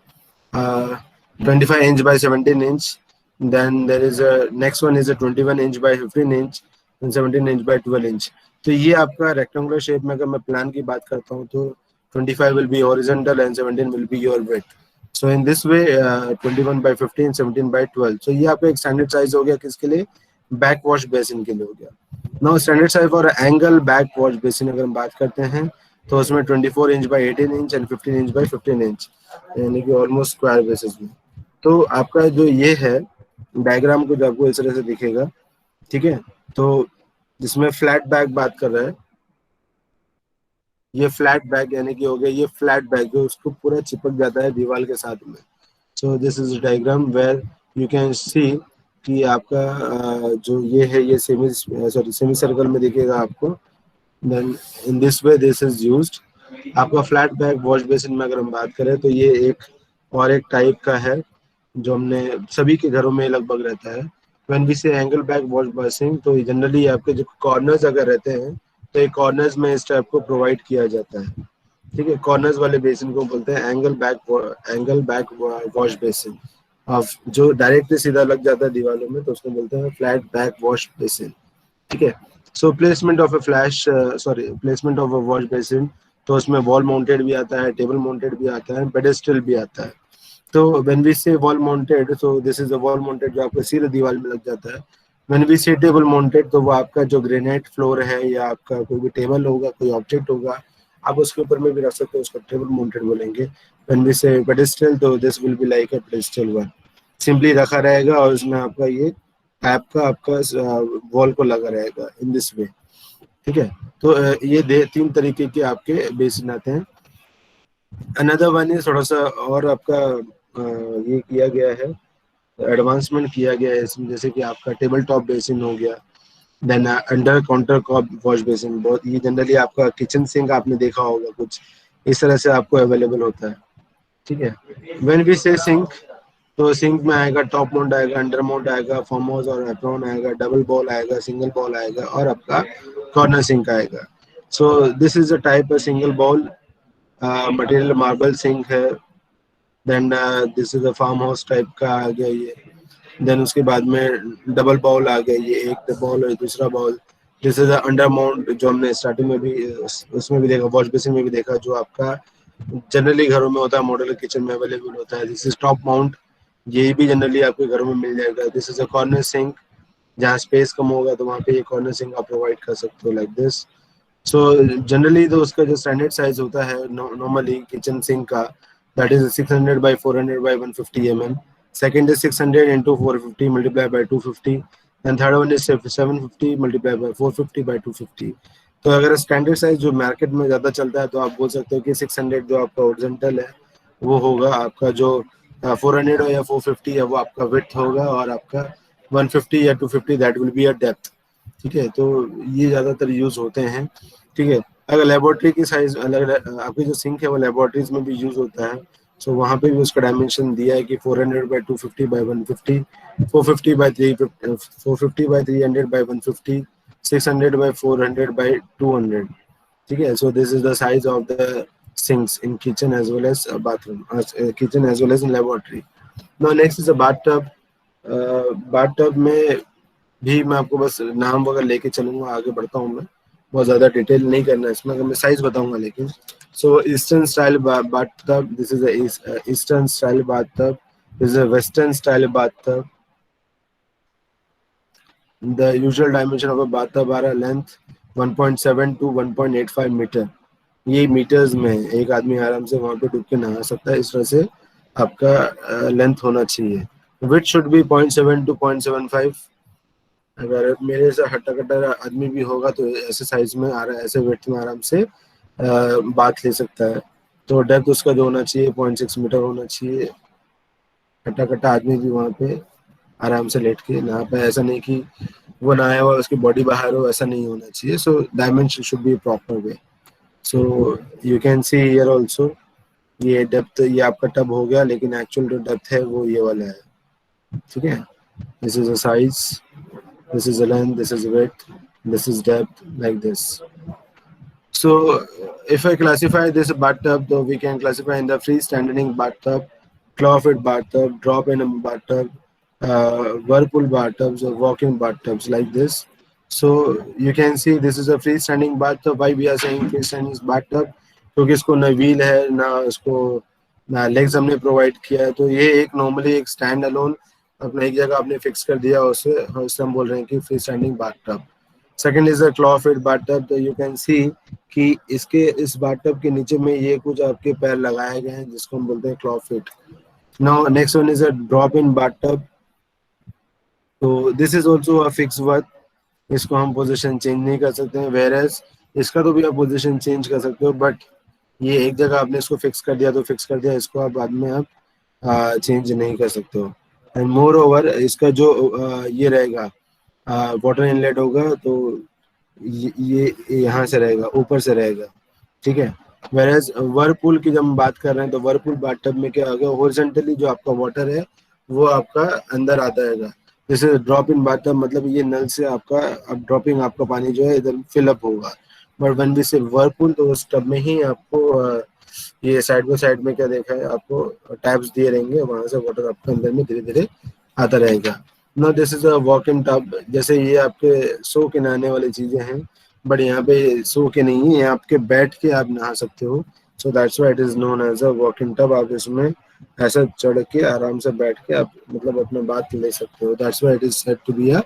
[SPEAKER 1] 25 inch by 17 inch, then there is a next one is a 21 inch by 15 inch and 17 inch by 12 inch. तो ये आपका रेक्टेंगुलर शेप में अगर मैं प्लान की बात करता हूँ तो 25 will be horizontal and 17 will be your width. So in this way 21 by 15, 17 by 12। सो ये आपका एक स्टैंडर्ड साइज हो गया, किसके लिए? बैक वॉश बेसिन के लिए हो गया। Now standard size for angle back wash basin अगर हम बात करते हैं तो उसमें 24 inch by 18 inch and 15 inch by 15 inch, यानी कि ऑलमोस्ट स्क्वायर बेसिस में। तो आपका जो ये है डायग्राम को जो आपको इस तरह से दिखेगा, ठीक है। तो जिसमें फ्लैट बैक बात कर रहा है, ये फ्लैट बैक यानी कि हो गया ये फ्लैट बैक जो उसको पूरा चिपक जाता है दीवार के साथ में। So this is diagram where you can see कि आपका जो ये है ये सेमी सर्कल में दिखेगा आपको। Then in this way this is used. आपका फ्लैट बैक वॉश बेसिन में अगर हम बात करें तो ये एक टाइप का है जो हमने सभी के घरों में लगभग रहता है। व्हेन वी से एंगल बैक वॉश बेसिन, तो जनरली आपके जो कॉर्नर्स अगर रहते हैं तो एक कॉर्नर्स में इस टाइप को प्रोवाइड किया जाता है। ठीक है, कॉर्नर्स वाले बेसिन को बोलते हैं एंगल बैक वॉश बेसिन। अब जो डायरेक्टली सीधा लग जाता है दीवारों में तो उसको बोलते हैं फ्लैट बैक वॉश बेसिन। ठीक है, so placement of a wash basin, तो उसमें वॉल माउंटेड भी आता है, टेबल माउंटेड भी आता है, पेडेस्टल भी आता है। तो व्हेन वी से wall mounted, so this is a wall mounted जो आपको सीधे दीवार में लग जाता है। व्हेन वी से टेबल माउंटेड, तो वो आपका जो ग्रेनाइट फ्लोर है या आपका कोई भी टेबल होगा, कोई ऑब्जेक्ट होगा, आप उसके ऊपर में भी रख सकते हो, उसको टेबल माउंटेड बोलेंगे। व्हेन वी से पेडेस्टल, तो this will be like a pedestal one, simply रखा रहेगा और उसमें आपका ये आपका वॉल को लगा रहेगा इन दिस वे। ठीक है, तो ये तीन तरीके के आपके बेसिन आते हैं। अनदर वन इज थोड़ा सा और आपका ये किया गया है, एडवांसमेंट किया गया है इसमें, जैसे कि आपका टेबल टॉप बेसिन हो गया, then under counter top wash basin. बहुत ये जनरली आपका किचन सिंक आपने देखा होगा कुछ इस तरह से आपको अवेलेबल होता है। ठीक है, व्हेन वी से सिंक, तो सिंक में आएगा टॉप माउंट आएगा, अंडर माउंट आएगा, फार्म हाउस और एप्रॉन आएगा, डबल बॉल आएगा, सिंगल बॉल आएगा और आपका कॉर्नर सिंक आएगा। So this is a type of single bowl material marble sink है। Then this is a farm house type का आ गया ये। देन उसके बाद में डबल बॉल आ गया, ये एक बॉल और दूसरा ball. This is under mount जो हमने स्टार्टिंग में भी उसमें भी देखा, वॉश बेसिन में भी देखा, जो आपका जनरली घरों में होता है, मॉडल किचन में अवेलेबल होता है। दिस इज टॉप माउंट, ये भी जनरली आपके घरों में मिल जाएगा। This is a corner sink, जहाँ स्पेस कम होगा तो वहाँ पे ये कॉर्नर सिंक आप प्रोवाइड कर सकते हो लाइक दिस। सो जनरली तो उसका जो स्टैंडर्ड साइज होता है नॉर्मली किचन सिंक का, that is 600 by 400 by 150 mm. Second is 600 into 450 multiplied by 250, and third one is 750 multiplied by 450 by 250। तो अगर स्टैंडर्ड साइज जो मार्केट में ज़्यादा चलता है तो आप बोल सकते हो कि 600 जो आपका ओरिजेंटल है वो होगा आपका जो 400 या 450 है वो आपका विड्थ होगा, और आपका 150 या 250 that will be a depth. ठीक है, तो ये ज़्यादातर यूज़ होते हैं। ठीक है, अगर लेबोरेटरी की साइज अलग, आपकी जो सिंक है वो लेबोरेटरीज में भी यूज़ होता है, सो वहाँ पे भी उसका डायमेंशन दिया है कि 400 by 250 by 150, 450 by 350, 450 by 300 by 150, 600 by 400 by 200। ठीक है, so this is the size of the sinks in kitchen as well as bathroom, kitchen as well as in laboratory. Now next is a bathtub. Bathtub में भी मैं आपको बस नाम वगैरह लेके चलूंगा, आगे बढ़ता हूँ मैं, बहुत ज़्यादा डिटेल नहीं करना है इसमें, अगर मैं साइज बताऊंगा लेकिन। सो eastern style bathtub, this is eastern style bathtub, this is a western style bathtub. The usual dimension of a bathtub are a length 1.7 to 1.85 metre, ये मीटर्स में है। एक आदमी आराम से वहां पे डूब के नहा सकता है, इस तरह से आपका लेंथ होना चाहिए। Width should be 0.7 to 0.75। अगर मेरे से हट्टा कट्टा आदमी भी होगा तो ऐसे साइज में आ रहा है, ऐसे विड्थ में आराम से बात ले सकता है। तो डेप्थ उसका जो होना चाहिए 0.6 मीटर होना चाहिए। हट्टा कट्टा आदमी भी वहाँ पे आराम से लेट के नहा पाए, ऐसा नहीं कि वो नहाया हुआ उसकी बॉडी बाहर हो, ऐसा नहीं होना चाहिए। So dimension should be proper way. So you can see here also, ये डेप्थ ये आपका टब हो गया, लेकिन एक्चुअल जो डेप्थ है वो ये वाला है। ठीक है, this is a size, this is the length, this is width, this is depth, like this. So if I classify this bathtub, so we can classify in the freestanding bathtub, claw-fit bathtub, drop-in bathtub, whirlpool bathtubs, or walk-in bathtubs, like this. So you can see this is a freestanding bathtub. Why we are saying freestanding bathtub? क्योंकि इसको ना wheel है ना इसको ना legs हमने provide किया है, तो ये एक नॉर्मली एक स्टैंड अलोन अपना एक जगह आपने फिक्स कर दिया उसे, उससे हम बोल रहे हैं कि free standing bathtub. Second is a claw fit bathtub, तो यू कैन सी कि इसके इस बाथटब के नीचे में ये कुछ आपके पैर लगाए गए हैं जिसको हम बोलते हैं claw fit. Now next one is a drop in bathtub, तो this is also a fix work, इसको हम पोजीशन चेंज नहीं कर सकते हैं, वेर एज इसका तो भी आप पोजीशन चेंज कर सकते हो, बट ये एक जगह आपने इसको फिक्स कर दिया तो फिक्स कर दिया, इसको आप बाद में आप चेंज नहीं कर सकते हो। एंड मोर ओवर इसका जो ये रहेगा वाटर इनलेट होगा, तो ये यहाँ से रहेगा, ऊपर से रहेगा। ठीक है, वेरएज वर्लपूल की जब हम बात कर रहे हैं तो वर्लपूल बाथटब में क्या होगा, हॉरिजॉन्टली जो आपका वाटर है वो आपका अंदर आता रहेगा। जैसे ड्रॉप इन बाथटब मतलब ये नल से आपका अब ड्रॉपिंग आपका पानी जो है इधर फिल अप होगा, बट व्हेन वी से वर्लपूल तो उस टब में ही आपको ये साइड बाय साइड में क्या देखा है आपको, टैब्स दिए रहेंगे, वहां से वाटर आपके अंदर में धीरे धीरे आता रहेगा। No this is a walk in tub, जैसे ये आपके सो के नहाने वाली चीजें हैं, बट यहाँ पे सो के नहीं है, आपके बैठ के आप नहा सकते हो। So that's why it is known as a walk in tub. आप इसमें ऐसा चढ़ के आराम से बैठ के आप मतलब अपना बात ले सकते हो, that's why it is said to be a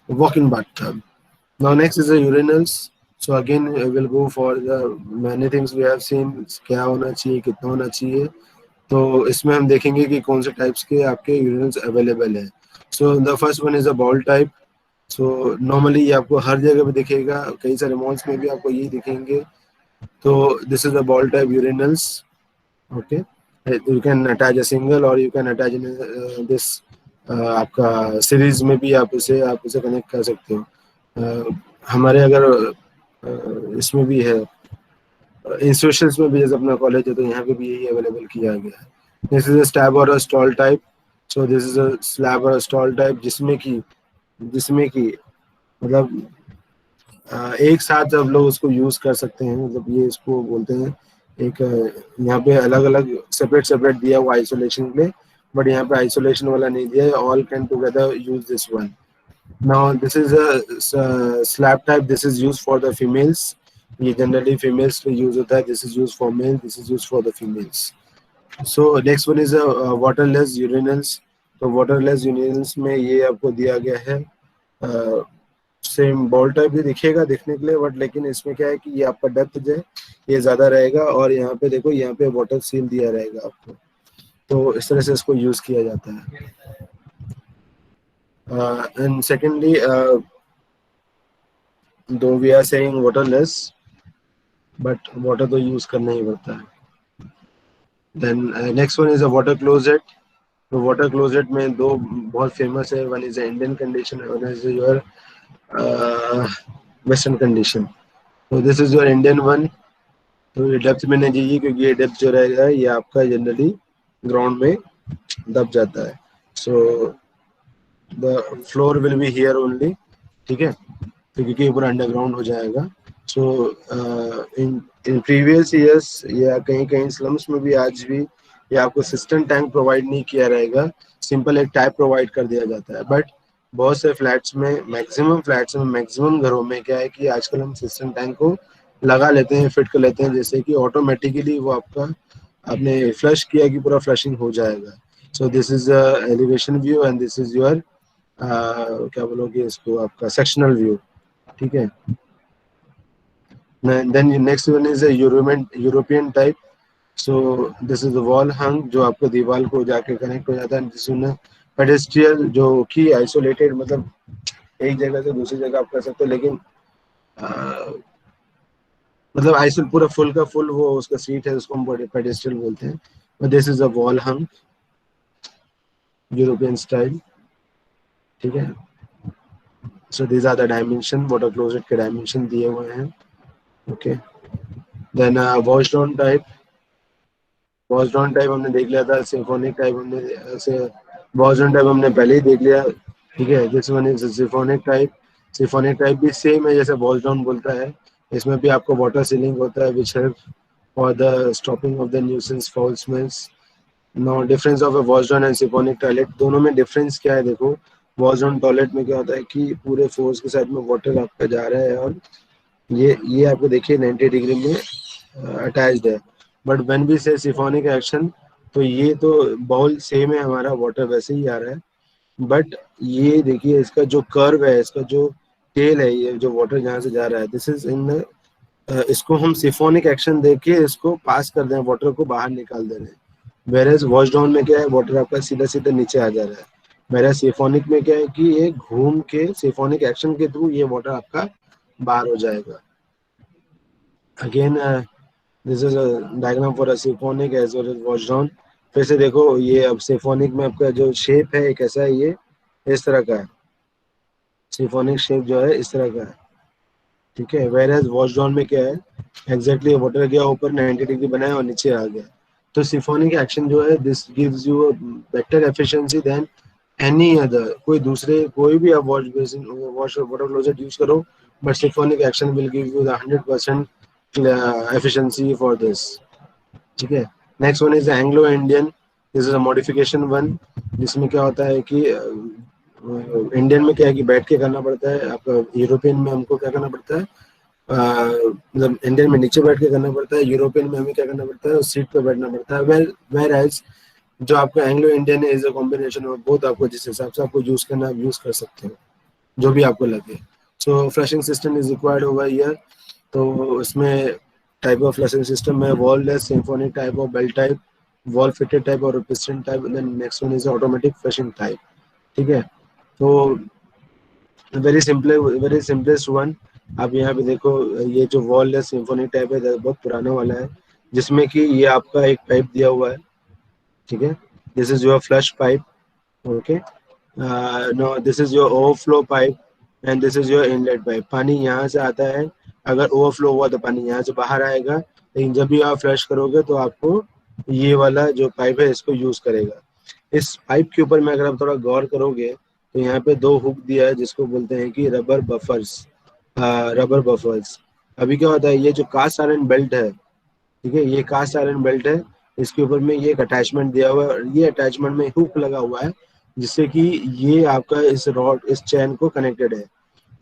[SPEAKER 1] walk in bathtub. Now next is a urinals. So again will go for the many things we have seen, क्या होना चाहिए कितना होना चाहिए, तो इसमें हम देखेंगे कि कौन से टाइप्स के आपके यूरिनल्स अवेलेबल है। So the first one is a ball type. So normally ये आपको हर जगह पे दिखेगा, कई सारे मॉल्स में भी आपको यही दिखेंगे। तो this is the bowl type urinals. Okay, you can attach a single और you can attach in this, आपका सीरीज में भी आप उसे कनेक्ट कर सकते हो। हमारे अगर इसमें भी है इंस्टीट्यूशंस में भी, जैसे अपना कॉलेज है तो यहाँ पे भी यही अवेलेबल किया गया है। दिस इज अ स्लैब और a stall type. So this is a slab और स्टॉल टाइप जिसमें कि मतलब एक साथ जब लोग उसको यूज कर सकते हैं, मतलब ये इसको बोलते हैं एक यहाँ पे अलग अलग सेपरेट सेपरेट दिया हुआ आइसोलेशन के लिए, बट यहाँ पे आइसोलेशन वाला नहीं दिया है, all can together use this one. Now this is a slab type, this is use for the females, ये जनरली फीमेल्स पे यूज होता है, this is use for male, this is use for the females. So next one is waterless urinals. तो waterless urinals में ये आपको दिया गया है, सेम बॉल टाइप भी दिखेगा दिखने के लिए, बट लेकिन इसमें क्या है कि ये आपका डेप्थ जो है ये ज्यादा रहेगा, और यहाँ पे देखो यहाँ पे वाटर सील दिया रहेगा आपको, तो इस तरह से इसको यूज किया जाता है। And secondly, though we are saying waterless, but water तो यूज करना ही पड़ता है। Then next one is a water closet. तो वाटर क्लोजेट में दो बहुत फेमस है, one is Indian condition, one is your western condition. तो this is your Indian one. तो ये डेप्थ में नहीं चाहिए, क्योंकि ये डेप्थ जो रहेगा ये आपका जनरली ग्राउंड में दब जाता है। So the floor will be here only, ठीक है, तो क्योंकि ये पूरा अंडरग्राउंड हो जाएगा। So in in previous years या कहीं कहीं स्लम्स में भी आज भी ये आपको सिस्टम टैंक प्रोवाइड नहीं किया रहेगा, सिंपल एक टैप प्रोवाइड कर दिया जाता है। बट बहुत से फ्लैट्स में, मैक्सिमम फ्लैट्स में, मैक्सिमम घरों में क्या है कि आजकल हम सिस्टम टैंक को लगा लेते हैं, फिट कर लेते हैं, जैसे कि ऑटोमेटिकली वो आपका, आपने फ्लश किया कि पूरा फ्लशिंग हो जाएगा। So this is elevation view and this is your क्या बोलोगे इसको, आपका सेक्शनल व्यू, ठीक है। Then next one is European type. So this is wall hung, जो आपको दीवार को जाके कनेक्ट हो जाता है। दिस पेडेस्ट्रियल, जो कि आइसोलेटेड, मतलब एक जगह से दूसरी जगह आप कर सकते हो, लेकिन मतलब आइसोल पूरा फुल का फुल वो उसका सीट है, उसको हम पेडेस्ट्रियल बोलते हैं। This is a wall hung, European style, ठीक है। So these are the dimension, water closet के डायमेंशन दिए हुए हैं, okay. Then wash down type. Wash down type हमने देख लिया था, सिम्फोनिक टाइप हमने ऐसे, वॉश डाउन टाइप हमने पहले ही देख लिया, ठीक है। This one is symphonic type. Symphonic type भी सेम है जैसे वॉश डाउन बोलता है, इसमें भी आपको वाटर सीलिंग होता है, which help for the stopping of the nuisance foul smells. No difference of a wash down and symphonic toilet, दोनों में डिफरेंस क्या है देखो। वॉश डाउन टॉयलेट में क्या होता है कि पूरे फोर्स के साथ में वाटर आपका जा रहा है, और ये आपको देखिए 90 डिग्री में अटैच्ड है। बट व्हेन वी से सिफोनिक एक्शन, तो ये तो बाउल सेम है हमारा, वाटर वैसे ही आ रहा है, बट ये देखिए इसका जो कर्व है, इसका जो टेल है, ये जो वाटर जहाँ से जा रहा है, दिस इज इन, इसको हम सिफोनिक एक्शन देके इसको पास कर दें, वाटर को बाहर निकाल दे रहे हैं। वेरेज वॉश डाउन में क्या है, वाटर आपका सीधा सीधा नीचे आ जा रहा है। मेरा सिफोनिक में क्या है कि ये घूम के सिफोनिक एक्शन के थ्रू ये वाटर आपका बाहर हो जाएगा। Again this is a diagram for a symphonic as well as wash down. फिर से देखो, ये अब सिम्फोनिक में आपका जो शेप है, एक ऐसा है, ये इस तरह का है, सिम्फोनिक शेप जो है इस तरह का है, ठीक है। वेर एज वॉश डाउन में क्या है, एग्जैक्टली वाटर गया ऊपर 90 डिग्री बनाया और नीचे आ गया। तो सिम्फोनिक एक्शन जो है, this gives you better efficiency than any other, कोई दूसरे कोई भी आप wash basin, wash water closet use करो, but symphonic action will give you the 100% efficiency for this, ठीक है। Next one is Anglo Indian. This is a modification one, जिसमें क्या होता है कि इंडियन में क्या है कि बैठ के करना पड़ता है, आपका यूरोपियन में हमको क्या करना पड़ता है, मतलब इंडियन में नीचे बैठ के करना पड़ता है, यूरोपियन में हमें क्या करना पड़ता है, सीट पे बैठना पड़ता है। वेर एज जो आपका एंग्लो इंडियन है is a combination of both, आपको जिस हिसाब से आपको यूज करना, आप यूज कर सकते हो, जो भी आपको लगे। So flushing system is required over here. तो इसमें टाइप ऑफ फ्लशिंग सिस्टम है, वॉल लेस, सिम्फोनिक टाइप और bell type, wall fitted type और piston type, then next one is automatic flushing type, ठीक है। तो वेरी सिंपलेस्ट वन, आप यहाँ पे देखो, ये जो वॉल लेस सिम्फोनिक टाइप है बहुत पुराना वाला है, जिसमें कि ये आपका एक पाइप दिया हुआ है, ठीक है। This is your flush pipe, okay. No, this is your overflow pipe and this is your inlet pipe. पानी यहाँ से आता है, अगर ओवरफ्लो हुआ तो पानी यहाँ से बाहर आएगा, लेकिन जब भी आप फ्लश करोगे तो आपको ये वाला जो पाइप है इसको यूज करेगा। इस पाइप के ऊपर में अगर आप थोड़ा गौर करोगे, तो यहाँ पे दो हुक दिया है, जिसको बोलते हैं कि रबर बफर्स, रबर बफर्स। अभी क्या होता है, ये जो कास्ट आयरन बेल्ट है, ठीक है, ये कास्ट आयरन बेल्ट है, इसके ऊपर में ये एक अटैचमेंट दिया हुआ है, और ये अटैचमेंट में हुक लगा हुआ है, जिससे कि ये आपका इस रॉड, इस चैन को कनेक्टेड है,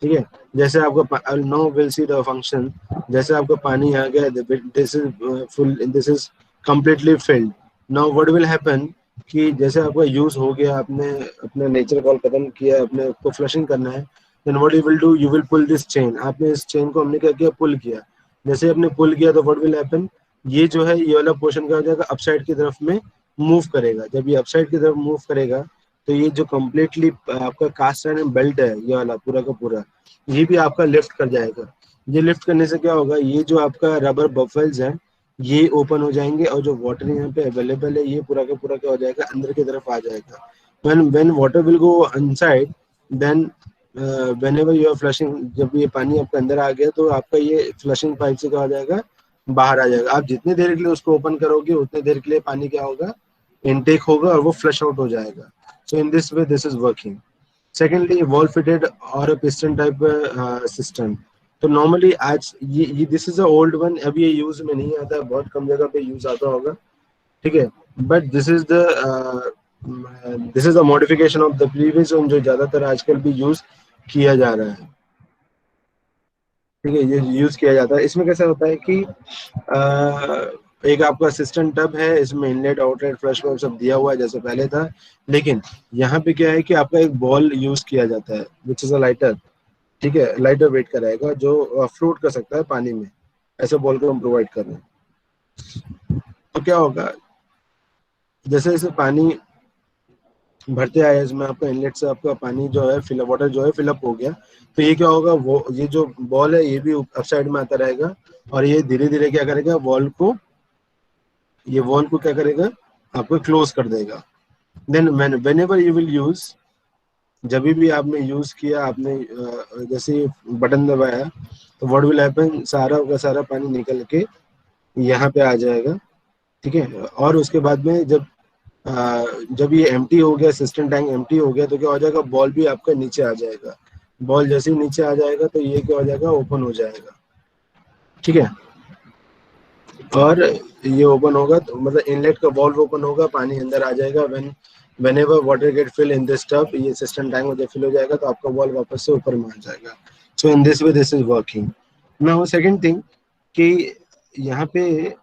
[SPEAKER 1] ठीक है। जैसे आपका no will see the function, जैसे आपका पानी आ गया, this is full, this is completely filled. Now what will happen कि जैसे आपका यूज हो गया, आपने अपना नेचर कॉल खत्म किया, अपने को फ्लशिंग करना है, then what you will do, you will pull this chain. आपने इस चेन को, हमने क्या किया, पुल किया। जैसे आपने पुल किया तो व्हाट विल हैपन, ये जो है ये वाला पोर्शन क्या हो जाएगा, अपसाइड की तरफ में मूव करेगा। जब ये अपसाइड की तरफ मूव करेगा, तो ये जो कम्प्लीटली आपका कास्ट आयरन बेल्ट है, ये वाला पूरा का पूरा, ये भी आपका लिफ्ट कर जाएगा। ये लिफ्ट करने से क्या होगा, ये जो आपका रबर बफल्स है, ये ओपन हो जाएंगे और जो वाटर यहाँ पे अवेलेबल है ये पूरा का पूरा क्या हो जाएगा, अंदर की तरफ आ जाएगा. when water will go inside, then whenever you are flushing, जब ये पानी आपका अंदर आ गया तो आपका ये फ्लशिंग पाइप से क्या हो जाएगा, बाहर आ जाएगा. आप जितनी देर के लिए उसको ओपन करोगे उतनी देर के लिए पानी क्या होगा, इनटेक होगा और वो फ्लश आउट हो जाएगा. So in this way this is working. Secondly wall fitted और पिस्टन टाइप सिस्टम. तो नॉर्मली आज ये this is a old one, अभी ये यूज में नहीं आता, बहुत कम जगह पे यूज आता होगा. ठीक है, but this is the modification of the previous one जो ज्यादातर आजकल भी यूज किया जा रहा है. ठीक है, ये यूज किया जाता है. इसमें कैसा होता है कि एक आपका सिस्टम टब है, इसमें इनलेट आउटलेट फ्लश वॉल्व सब दिया हुआ है जैसे पहले था. लेकिन यहाँ पे क्या है कि आपका एक बॉल यूज किया जाता है विच इज अ लाइटर. ठीक है, लाइटर वेट का रहेगा जो फ्लोट कर सकता है पानी में. ऐसे बॉल को हम प्रोवाइड कर रहे हैं. तो क्या होगा, जैसे जैसे पानी भरते आए इसमें आपका इनलेट से आपका पानी जो है फिल वाटर जो है फिलअप हो गया, तो ये क्या होगा, वो ये जो बॉल है ये भी अप साइड में आता रहेगा और ये धीरे धीरे क्या करेगा, वॉल को क्या करेगा, आपको क्लोज कर देगा. Then whenever you will use, जब भी आपने यूज किया, आपने जैसे बटन दबाया तो व्हाट विल हैपन, सारा का सारा पानी निकल के यहाँ पे आ जाएगा. ठीक है, और उसके बाद में जब ये एम्प्टी हो गया, सिस्टम टैंक एम्प्टी हो गया, तो क्या हो जाएगा, बॉल भी आपका नीचे आ जाएगा. बॉल जैसे ही नीचे आ जाएगा तो ये क्या हो जाएगा, ओपन हो जाएगा. ठीक है, और ये ओपन होगा तो मतलब इनलेट का वॉल्व ओपन होगा, पानी अंदर आ जाएगा. whenever water get fill in this tub, ये सिस्टम टैंक में जब फिल हो जाएगा तो आपका वॉल्व वापस से ऊपर में आ जाएगा. So in this way this is working. Now second thing कि यहाँ पे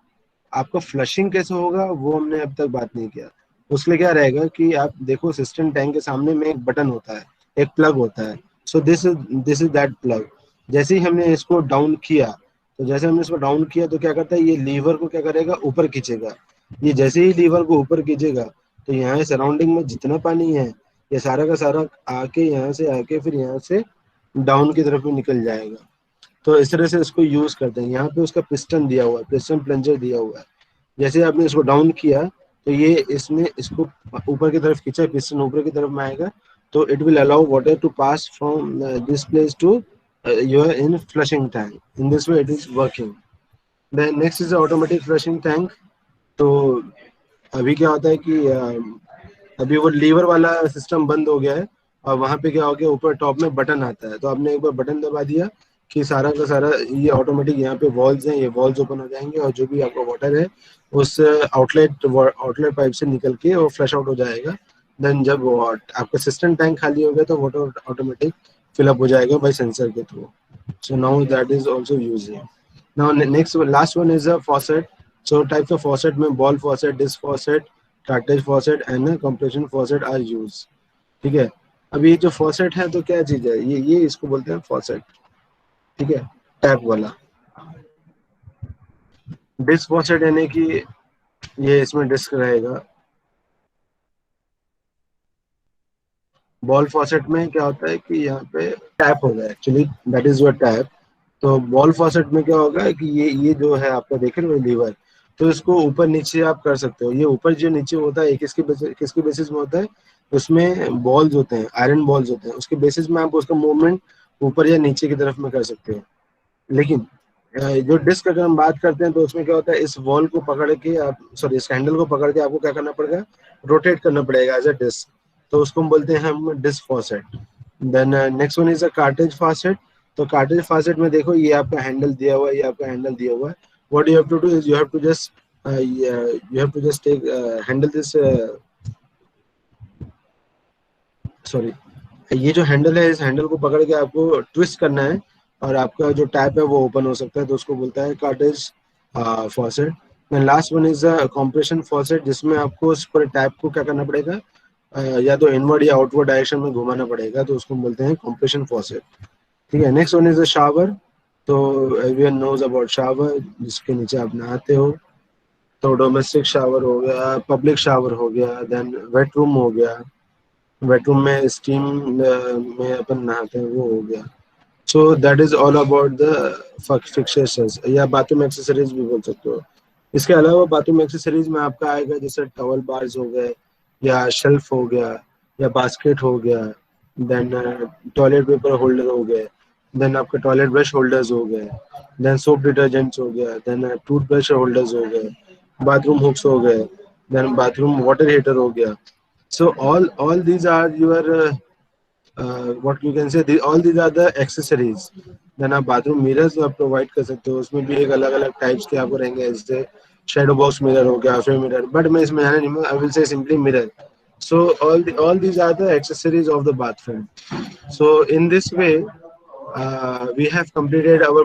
[SPEAKER 1] आपका फ्लशिंग कैसे होगा वो हमने अब तक बात नहीं किया. उसके लिए क्या रहेगा कि आप देखो सिस्टम टैंक के सामने में एक बटन होता है, एक प्लग होता है. सो दिस इज दैट प्लग. जैसे ही हमने इसको डाउन किया, तो जैसे हमने इसको डाउन किया तो क्या करता है, ये लीवर को क्या करेगा, ऊपर खींचेगा. ये जैसे ही लीवर को ऊपर खींचेगा तो यहाँ सराउंडिंग में जितना पानी है ये सारा का सारा आके यहाँ से आके फिर यहाँ से डाउन की तरफ में निकल जाएगा. तो इस तरह से इसको यूज करते हैं. यहाँ पे उसका पिस्टन दिया हुआ है, पिस्टन प्लंजर दिया हुआ है. जैसे आपने इसको डाउन किया तो ये इसमें इसको ऊपर की तरफ खींचा, पिस्टन ऊपर की तरफ में आएगा, तो it will allow water to pass from this place to your in flushing tank. In this way it is working. Then next is automatic flushing tank. तो अभी क्या होता है कि अभी वो लीवर वाला सिस्टम बंद हो गया है और वहां पे क्या हो गया, ऊपर टॉप में बटन आता है. तो आपने एक बार बटन दबा दिया कि सारा का सारा ये ऑटोमेटिक यहाँ पे वॉल्स हैं, ये वॉल्स ओपन हो जाएंगे और जो भी आपका वाटर है उस आउटलेट पाइप से निकल के वो फ्लश आउट हो जाएगा. देन जब आपका सिस्टम टैंक खाली हो गया तो वाटर ऑटोमेटिक फिलअप हो जाएगा बाय सेंसर के through. So now that is also using. Now next last one is a faucet. So types of faucet में ball faucet, disc faucet, cartridge faucet and compression faucet are used. ठीक है, अब ये जो faucet है तो क्या चीज है, ये इसको बोलते हैं faucet. ठीक है, टैप वाला. डिस्क faucet यानी कि ये इसमें डिस्क रहेगा. बॉल फॉसेट में क्या होता है कि यहाँ पे टैप होगा, actually that is your tap. तो बॉल फॉसेट में क्या होगा कि ये जो है आपका देख रहे हो लीवर, तो इसको ऊपर नीचे आप कर सकते हो. ये ऊपर जो नीचे होता है किसके बेसिस में होता है, उसमें बॉल्स होते हैं, आयरन बॉल्स होते हैं, उसके बेसिस में आप उसका मूवमेंट ऊपर या नीचे की तरफ में कर सकते हो. लेकिन जो डिस्क अगर हम बात करते हैं तो उसमें क्या होता है, इस वॉल को पकड़ के आप सॉरी इस हैंडल को पकड़ के आपको क्या करना पड़ेगा, रोटेट करना पड़ेगा एज अ डिस्क. तो उसको हम बोलते हैं हम disc faucet. Then next one is a cartridge faucet. तो कार्ट्रिज फॉसेट में देखो ये आपका हैंडल दिया हुआ है, ये आपका हैंडल दिया हुआ है. What you have to do is you have to just take handle this sorry ये जो हैंडल है इस हैंडल को पकड़ के आपको ट्विस्ट करना है और आपका जो टैप है वो ओपन हो सकता है. तो उसको बोलता है cartridge faucet. Then last one is a compression faucet, जिसमें आपको उस पर टैप को क्या करना पड़ेगा, या तो इनवर्ड या आउटवर्ड डायरेक्शन में घुमाना पड़ेगा. तो उसको बोलते हैं कंप्रेशन फॉसेट. ठीक है, next one is a shower. तो एवरीवन नोज अबाउट शावर, जिसके नीचे आप नहाते हो. तो डोमेस्टिक शावर हो गया, पब्लिक शावर हो गया, देन वेट रूम हो गया. वेट रूम में स्टीम में अपन नहाते हैं वो हो गया. सो that is all about the fixtures, या बाथरूम एक्सेसरीज भी बोल सकते हो. इसके अलावा बाथरूम एक्सेसरीज में आपका आएगा जैसे टॉवल बार्स हो गए, या शेल्फ हो गया, या बास्केट हो गया, देन टॉयलेट पेपर होल्डर हो गए, देन आपके टॉयलेट ब्रश होल्डर्स हो गए, देन सोप डिटर्जेंट्स हो गया, देन टूथब्रश होल्डर्स हो गए, बाथरूम हुक्स हो गए, देन बाथरूम वाटर हीटर हो गया. So all these are your what you can say, all these are the accessories. देन आप बाथरूम मिरर्स आप प्रोवाइड कर सकते हो, उसमें भी एक अलग अलग टाइप्स के आपको रहेंगे, जैसे शेडो बॉक्स मिरर हो गया, फ्रेम मिरर, बट मैं इसमें जाने नहीं, I will say simply mirror. So all these are the accessories of the bathroom. So in this way we have completed our